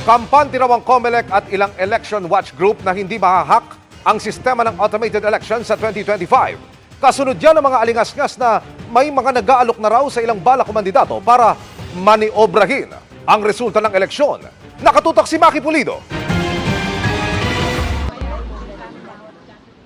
Kampante raw ang COMELEC at ilang election watch group na hindi mahahack ang sistema ng automated election sa 2025. Kasunod yan ang mga alingas-ngas na may mga nag-aalok na raw sa ilang balak kumandidato para maniobrahin ang resulta ng eleksyon. Nakatutok si Maki Pulido.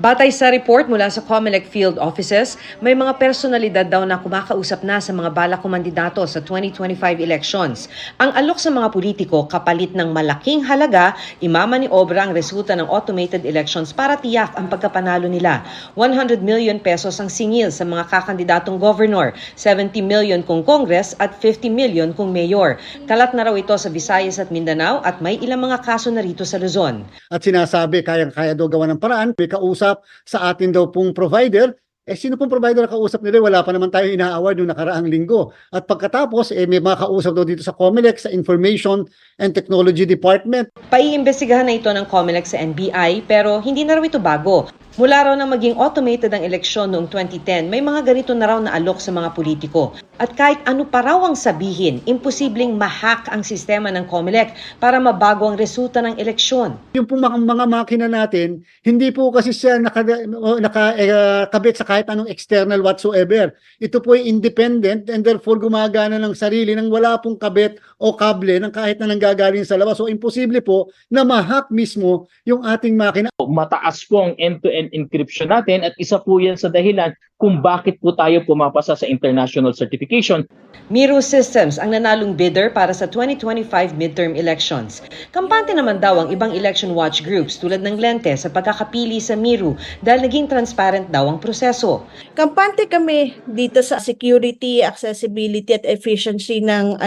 Batay sa report mula sa COMELEC field offices, may mga personalidad daw na kumakausap na sa mga balak kumandidato sa 2025 elections. Ang alok sa mga politiko kapalit ng malaking halaga, imamaniobra ang resulta ng automated elections para tiyak ang pagkapanalo nila. 100 million pesos ang singil sa mga kakandidatong governor, 70 million kung Congress at 50 million kung mayor. Kalat na raw ito sa Visayas at Mindanao at may ilang mga kaso na rito sa Luzon. At sinasabi kayang-kaya daw gawa ng paraan, may kausap sa atin daw pong provider. Sino pong provider na kausap nila? Wala pa naman tayong ina-award noong nakaraang linggo. At pagkatapos, may mga kausap daw dito sa COMELEC, sa Information and Technology Department. Paiimbestigahan na ito ng COMELEC sa NBI pero hindi na raw ito bago. Mula raw na maging automated ang eleksyon noong 2010, may mga ganito na raw na alok sa mga politiko. At kahit ano pa raw ang sabihin, imposibleng ma-hack ang sistema ng COMELEC para mabago ang resulta ng eleksyon. Yung pong mga makina natin, hindi po kasi siya nakakabit sa kahit anong external whatsoever. Ito po ay independent and therefore gumagana ng sarili nang wala pong kabit o kable ng kahit na nanggagaling sa labas. So imposible po na ma-hack mismo yung ating makina. Mataas po ang end-to-end encryption natin at isa po yan sa dahilan kung bakit po tayo pumapasa sa international certification. Miro Systems ang nanalong bidder para sa 2025 midterm elections. Kampante naman daw ang ibang election watch groups tulad ng Lente sa pagkakapili sa Miro dahil naging transparent daw ang proseso. Kampante kami dito sa security, accessibility at efficiency ng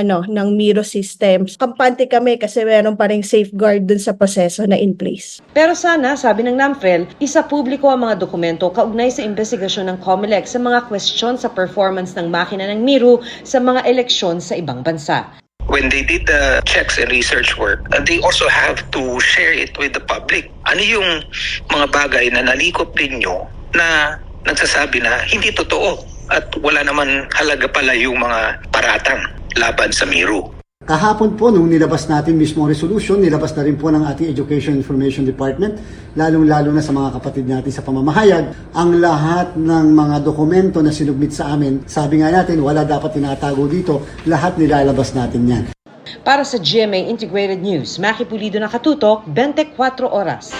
Miro Systems. Kampante kami kasi meron pa ring safeguard dun sa proseso na in place. Pero sana, sabi ng NAMFREL, isa publiko ang mga dokumento kaugnay sa investigasyon ng COMELEC sa mga question sa performance ng makina ng Miro sa mga eleksyon sa ibang bansa. When they did the checks and research work, they also have to share it with the public. Ano yung mga bagay na nalikop ninyo na nagsasabi na hindi totoo at wala naman halaga pala yung mga paratang laban sa Miro? Kahapon po, nung nilabas natin mismo ang resolution, nilabas na rin po ng ating Education Information Department, lalong-lalo na sa mga kapatid natin sa pamamahayag, ang lahat ng mga dokumento na sinubmit sa amin. Sabi nga natin, wala dapat tinatago dito, lahat nilalabas natin yan. Para sa GMA Integrated News, Maki Pulido, nakatutok, 24 oras.